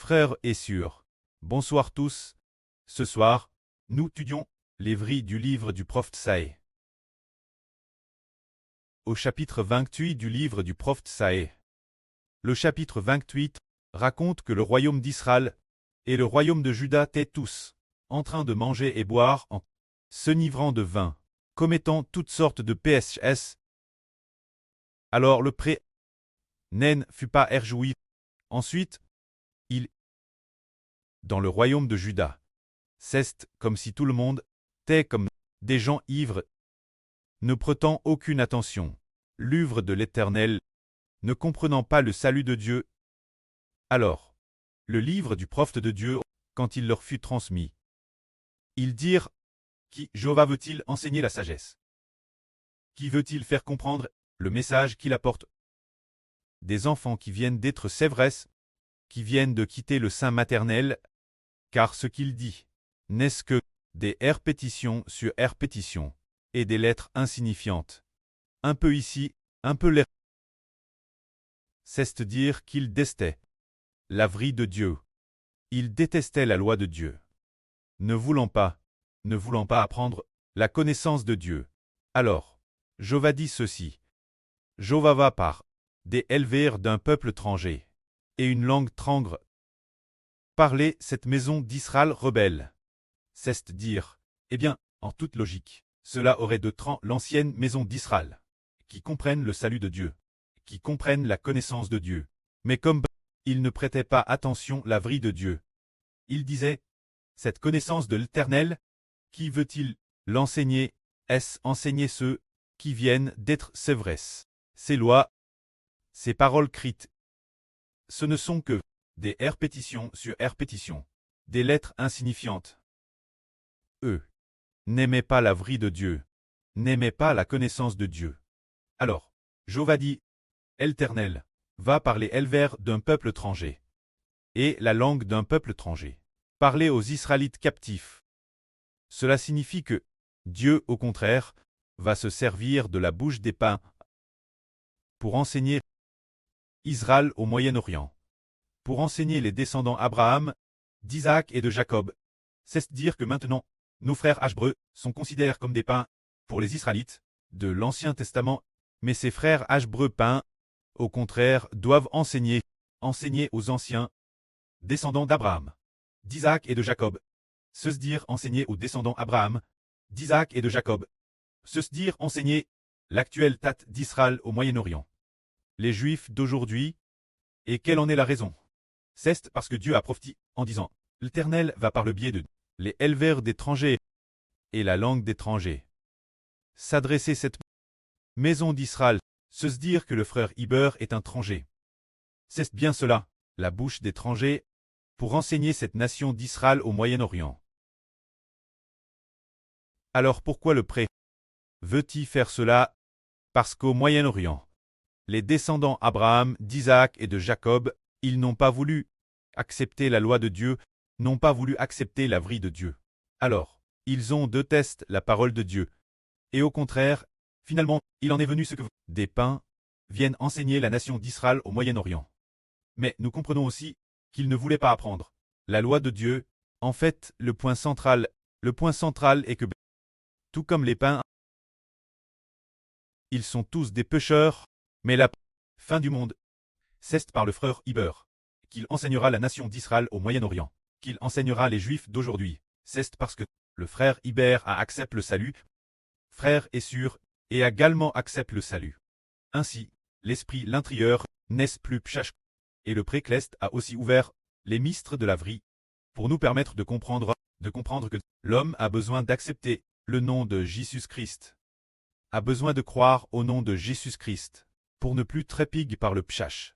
Frères et sœurs, bonsoir tous. Ce soir, nous étudions les versets du livre du prophète Isaïe. Au chapitre 28 du livre du prophète Isaïe. Le chapitre 28 raconte que le royaume d'Israël et le royaume de Juda étaient tous en train de manger et boire en s'enivrant de vin, commettant toutes sortes de péchés. Alors le pré Nen fut pas réjoui. Ensuite, dans le royaume de Juda, c'est comme si tout le monde était comme des gens ivres, ne prêtant aucune attention, l'œuvre de l'Éternel, ne comprenant pas le salut de Dieu. Alors, le livre du prophète de Dieu, quand il leur fut transmis, ils dirent: Qui Jéhovah veut-il enseigner la sagesse? Qui veut-il faire comprendre le message qu'il apporte? Des enfants qui viennent d'être sévrés, qui viennent de quitter le sein maternel, car ce qu'il dit n'est-ce que des répétitions sur répétitions, et des lettres insignifiantes. Un peu ici, un peu là. C'est-à-dire qu'il détestait la vraie de Dieu. Il détestait la loi de Dieu. Ne voulant pas apprendre la connaissance de Dieu. Alors, Jéhovah dit ceci. Jéhovah va par des éleveurs d'un peuple étranger, et une langue trangre. Parler cette maison d'Israël rebelle. C'est-à-dire, eh bien, en toute logique, cela aurait de l'ancienne maison d'Israël, qui comprennent le salut de Dieu, qui comprennent la connaissance de Dieu. Mais comme ils ne prêtaient pas attention à la vraie de Dieu, ils disaient: cette connaissance de l'Éternel, qui veut-il l'enseigner? Est-ce enseigner ceux qui viennent d'être sévrés? Ces lois, ces paroles crites, ce ne sont que des répétitions sur répétitions, des lettres insignifiantes. Eux n'aimaient pas la vraie de Dieu, n'aimaient pas la connaissance de Dieu. Alors, Jéhovah dit: L'Éternel va parler éleveurs d'un peuple étranger, et la langue d'un peuple étranger. Parler aux Israélites captifs. Cela signifie que Dieu, au contraire, va se servir de la bouche des païens pour enseigner Israël au Moyen-Orient, pour enseigner les descendants Abraham, d'Isaac et de Jacob. C'est-à-dire que maintenant, nos frères hébreux sont considérés comme des païens pour les Israélites de l'Ancien Testament, mais ces frères hébreux païens, au contraire, doivent enseigner aux anciens descendants d'Abraham, d'Isaac et de Jacob. C'est-à-dire enseigner aux descendants Abraham, d'Isaac et de Jacob. C'est-à-dire enseigner l'actuelle tête d'Israël au Moyen-Orient. Les Juifs d'aujourd'hui, et quelle en est la raison? C'est parce que Dieu a prophétisé en disant: L'Éternel va par le biais de les éleveurs d'étrangers et la langue d'étrangers s'adresser cette maison d'Israël, se dire que le frère Iber est un étranger. C'est bien cela, la bouche d'étrangers, pour enseigner cette nation d'Israël au Moyen-Orient. Alors pourquoi le pré veut-il faire cela? Parce qu'au Moyen-Orient, les descendants Abraham, d'Isaac et de Jacob, ils n'ont pas voulu accepter la loi de Dieu, n'ont pas voulu accepter la vraie de Dieu. Alors, ils ont détesté la parole de Dieu. Et au contraire, finalement, il en est venu ce que des païens viennent enseigner la nation d'Israël au Moyen-Orient. Mais nous comprenons aussi qu'ils ne voulaient pas apprendre la loi de Dieu. En fait, le point central est que, tout comme les païens, ils sont tous des pécheurs, mais la fin du monde, c'est par le frère Iber, qu'il enseignera la nation d'Israël au Moyen-Orient, qu'il enseignera les Juifs d'aujourd'hui. C'est parce que le frère Iber a accepté le salut, frère et sûr, et a également accepté le salut. Ainsi, l'esprit l'intérieur n'est plus pchach, et le précleste a aussi ouvert les mistres de la vraie, pour nous permettre de comprendre que l'homme a besoin d'accepter le nom de Jésus-Christ, a besoin de croire au nom de Jésus-Christ, pour ne plus trépigue par le pchach.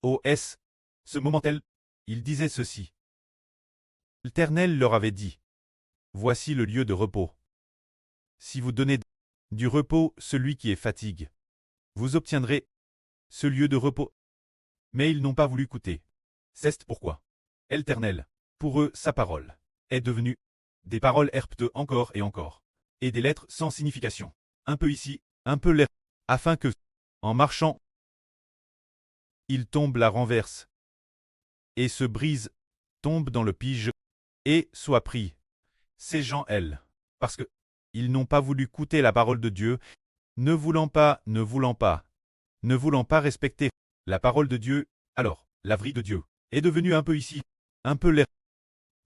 O.S. Ce moment-là, il disait ceci. L'Éternel leur avait dit: Voici le lieu de repos. Si vous donnez du repos celui qui est fatigue, vous obtiendrez ce lieu de repos. Mais ils n'ont pas voulu écouter. C'est pourquoi l'Éternel, pour eux, sa parole, est devenue des paroles herpeteux encore, et des lettres sans signification. Un peu ici, un peu là, afin que, en marchant, ils tombent la renverse. et se brisent, tombent dans le piège, et soient pris. Ces gens, elles, parce que ils n'ont pas voulu écouter la parole de Dieu, ne voulant pas respecter la parole de Dieu, alors, la vraie de Dieu est devenue un peu ici, un peu l'air.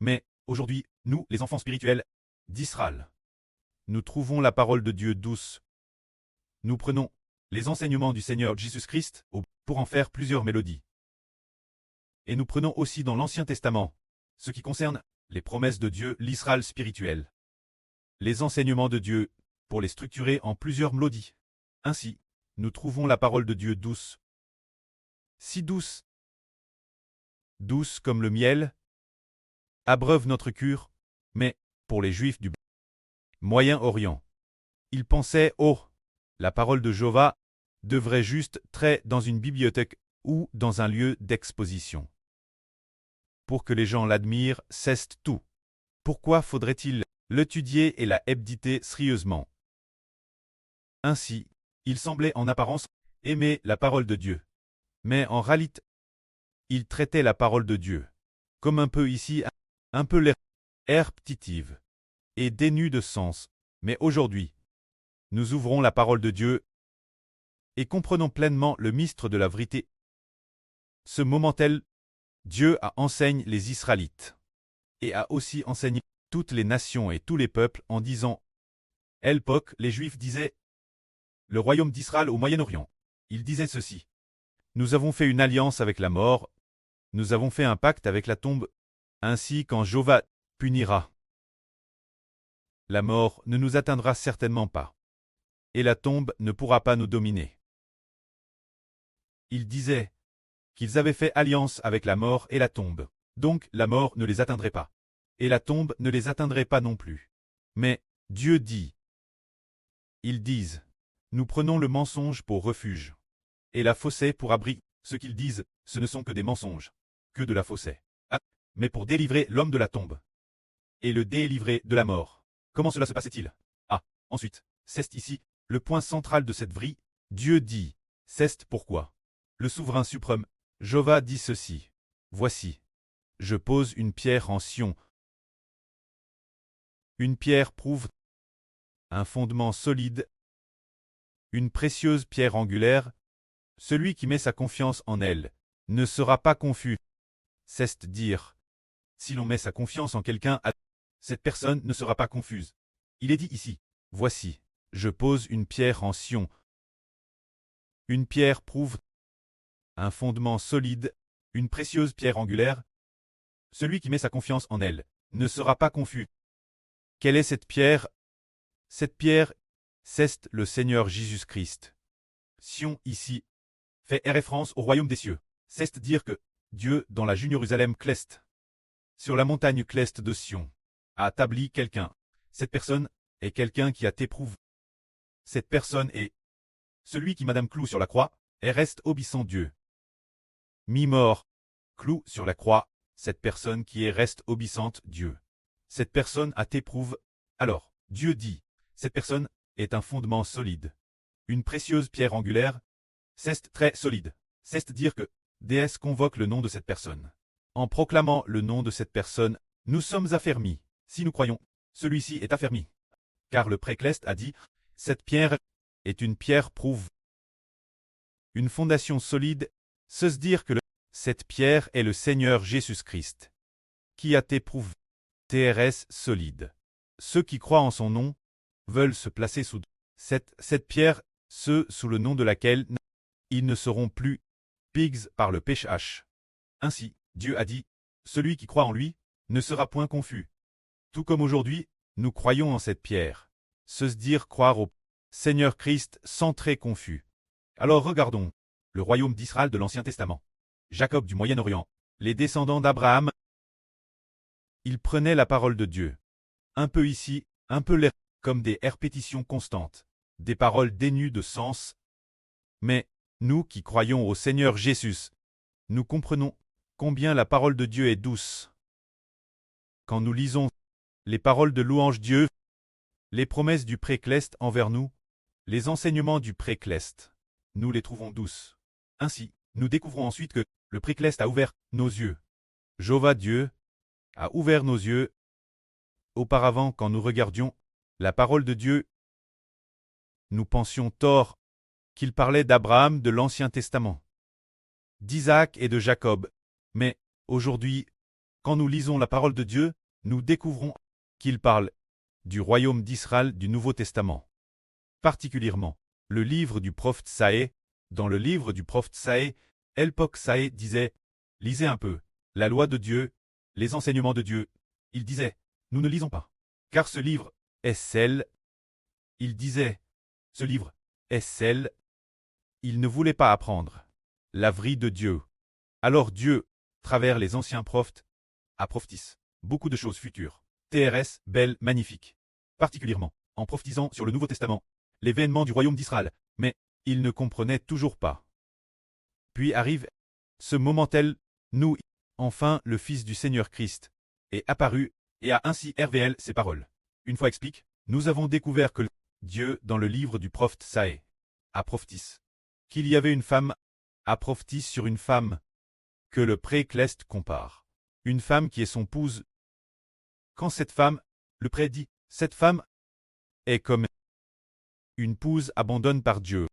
Mais, aujourd'hui, nous, les enfants spirituels d'Israël, nous trouvons la parole de Dieu douce. Nous prenons les enseignements du Seigneur Jésus-Christ pour en faire plusieurs mélodies. Et nous prenons aussi dans l'Ancien Testament ce qui concerne les promesses de Dieu, l'Israël spirituel. Les enseignements de Dieu pour les structurer en plusieurs mélodies. Ainsi, nous trouvons la parole de Dieu douce. Si douce, douce comme le miel, abreuve notre cœur, mais, pour les Juifs du Moyen-Orient, ils pensaient, oh, la parole de Jéhovah devrait juste être dans une bibliothèque ou dans un lieu d'exposition. Pour que les gens l'admirent, cesse tout. Pourquoi faudrait-il l'étudier et la méditer sérieusement? Ainsi, ils semblaient en apparence aimer la parole de Dieu. Mais en réalité, ils traitaient la parole de Dieu comme un peu ici, un peu l'air répétitive et dénue de sens. Mais aujourd'hui, nous ouvrons la parole de Dieu et comprenons pleinement le mystère de la vérité. Ce moment tel, Dieu a enseigné les Israélites et a aussi enseigné toutes les nations et tous les peuples en disant, à l'époque, les Juifs disaient, le royaume d'Israël au Moyen-Orient. Ils disaient ceci. Nous avons fait une alliance avec la mort, nous avons fait un pacte avec la tombe, ainsi quand Jéhovah punira. La mort ne nous atteindra certainement pas, et la tombe ne pourra pas nous dominer. Ils disaient qu'ils avaient fait alliance avec la mort et la tombe, donc la mort ne les atteindrait pas, et la tombe ne les atteindrait pas non plus. Mais Dieu dit, ils disent, nous prenons le mensonge pour refuge, et la fausseté pour abri. Ce qu'ils disent, ce ne sont que des mensonges, que de la fausseté. Ah, mais pour délivrer l'homme de la tombe, et le délivrer de la mort. Comment cela se passait-il? Ah, ensuite, c'est ici, le point central de cette vrille. Dieu dit, c'est pourquoi le souverain suprême, Jéhovah dit ceci. Voici, je pose une pierre en Sion. Une pierre prouve un fondement solide, une précieuse pierre angulaire. Celui qui met sa confiance en elle ne sera pas confus. C'est dire, si l'on met sa confiance en quelqu'un, cette personne ne sera pas confuse. Il est dit ici, voici, je pose une pierre en Sion. Une pierre prouve un fondement solide, une précieuse pierre angulaire. Celui qui met sa confiance en elle ne sera pas confus. Quelle est cette pierre? Cette pierre, c'est le Seigneur Jésus-Christ. Sion ici fait référence au royaume des cieux. C'est dire que Dieu, dans la Jérusalem cleste, sur la montagne cleste de Sion, a établi quelqu'un. Cette personne est quelqu'un qui a t'éprouvé. Cette personne est celui qui Madame cloue sur la croix et reste obéissant Dieu. Mi-mort, cloue sur la croix, cette personne qui est reste obéissante Dieu. Cette personne a t'éprouve. Alors, Dieu dit, cette personne est un fondement solide. Une précieuse pierre angulaire. C'est très solide. C'est dire que déesse convoque le nom de cette personne. En proclamant le nom de cette personne, nous sommes affermis. Si nous croyons, celui-ci est affermi. Car le précleste a dit, cette pierre est une pierre prouve. Une fondation solide, c'est dire que cette pierre est le Seigneur Jésus-Christ, qui a t'éprouvé. TRS solide. Ceux qui croient en son nom veulent se placer sous cette pierre, ceux sous le nom de laquelle ils ne seront plus pigs par le péché. Ainsi, Dieu a dit, celui qui croit en lui ne sera point confus. Tout comme aujourd'hui, nous croyons en cette pierre. Se dire croire au Seigneur Christ sans très confus. Alors regardons le royaume d'Israël de l'Ancien Testament. Jacob du Moyen-Orient, les descendants d'Abraham. Ils prenaient la parole de Dieu. Un peu ici, un peu là, comme des répétitions constantes, des paroles dénues de sens. Mais, nous qui croyons au Seigneur Jésus, nous comprenons combien la parole de Dieu est douce. Quand nous lisons les paroles de louange Dieu, les promesses du précleste envers nous, les enseignements du précleste, nous les trouvons douces. Ainsi, nous découvrons ensuite que le précleste a ouvert nos yeux Jéhovah Dieu a ouvert nos yeux. Auparavant, quand nous regardions la parole de Dieu, nous pensions tort qu'il parlait d'Abraham de l'Ancien Testament, d'Isaac et de Jacob. Mais aujourd'hui, quand nous lisons la parole de Dieu, nous découvrons qu'il parle du royaume d'Israël du Nouveau Testament. Particulièrement, le livre du prophète Saë. Dans le livre du prophète Saë, Elpok Saë disait « Lisez un peu, la loi de Dieu, les enseignements de Dieu. » Il disait « Nous ne lisons pas, car ce livre est sel. » Il disait « Ce livre est sel. » Il ne voulait pas apprendre la vraie de Dieu. Alors Dieu, travers les anciens prophètes, a prophétisé beaucoup de choses futures, TRS, belles, magnifiques, particulièrement en prophétisant sur le Nouveau Testament, l'événement du royaume d'Israël, mais il ne comprenait toujours pas. Puis arrive ce moment tel, nous, enfin le Fils du Seigneur Christ, est apparu et a ainsi révélé ses paroles. Une fois explique, nous avons découvert que Dieu, dans le livre du prophète Saë, a prophétisé qu'il y avait une femme, a prophétisé sur une femme, que le pré-Cleste compare. Une femme qui est son épouse. Quand cette femme, le pré dit, cette femme est comme une épouse abandonnée par Dieu.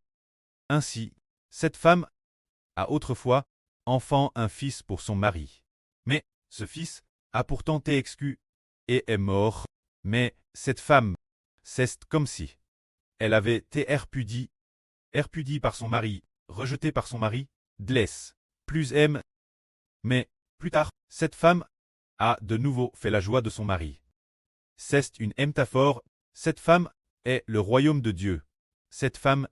Ainsi, cette femme a autrefois enfant un fils pour son mari. Mais ce fils a pourtant été exclu et est mort. Mais cette femme, c'est comme si elle avait été répudie par son mari, rejetée par son mari, laisse plus aime. Mais plus tard, cette femme a de nouveau fait la joie de son mari. C'est une métaphore. Cette femme est le royaume de Dieu. Cette femme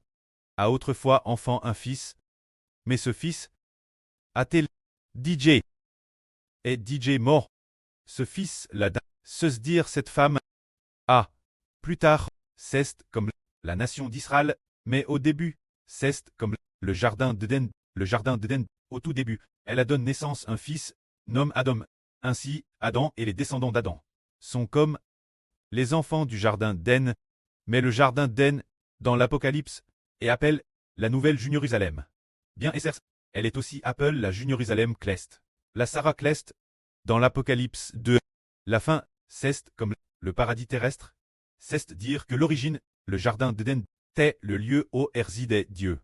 a autrefois enfant un fils, mais ce fils a-t-il DJ et DJ mort. Ce fils l'a se dire cette femme a plus tard c'est comme la nation d'Israël, mais au début c'est comme le jardin d'Éden. Le jardin d'Éden, au tout début, elle a donné naissance à un fils, nomme Adam. Ainsi, Adam et les descendants d'Adam sont comme les enfants du jardin d'Éden, mais le jardin d'Éden, dans l'Apocalypse, est appelé la nouvelle Jérusalem. Bien elle est aussi appelée la Jérusalem Cleste. La Sarah Cleste, dans l'Apocalypse 2. La fin, c'est comme le paradis terrestre. C'est dire que l'origine, le jardin d'Éden, est le lieu où résidait Dieu.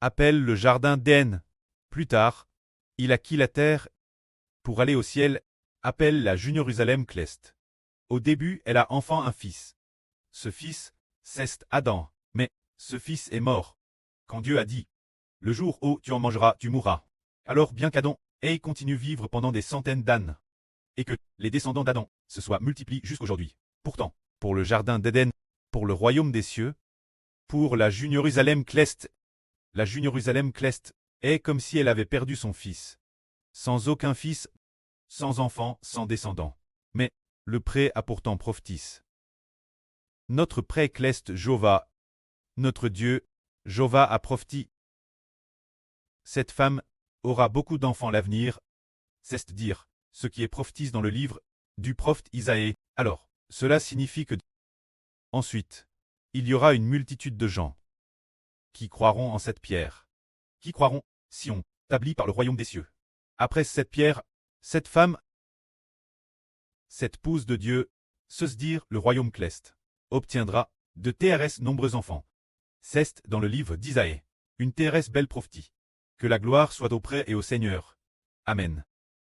Appelle le jardin d'Éden. Plus tard, il a quitté la terre pour aller au ciel, appelle la Jérusalem Cleste. Au début, elle a enfant un fils. Ce fils, c'est Adam, mais ce fils est mort. Quand Dieu a dit « Le jour où tu en mangeras, tu mourras », alors bien qu'Adam ait continué à vivre pendant des centaines d'années, et que les descendants d'Adam se soient multipliés jusqu'aujourd'hui. Pourtant, pour le jardin d'Éden, pour le royaume des cieux, pour la Jérusalem Cleste, la Jérusalem Cleste est comme si elle avait perdu son fils. Sans aucun fils, sans enfant, sans descendant. Mais le pré a pourtant prophétisé. Notre pré Cleste Jéhovah, notre Dieu, Jéhovah a prophétisé. Cette femme aura beaucoup d'enfants à l'avenir, c'est-à-dire ce qui est prophétisé dans le livre du prophète Isaïe. Alors, cela signifie que ensuite, il y aura une multitude de gens qui croiront en cette pierre, qui croiront, si on établit par le royaume des cieux. Après cette pierre, cette femme, cette épouse de Dieu, se dire le royaume Cleste, obtiendra de TRS nombreux enfants. C'est dans le livre d'Isaïe, une TRS belle prophétie. Que la gloire soit auprès et au Seigneur. Amen.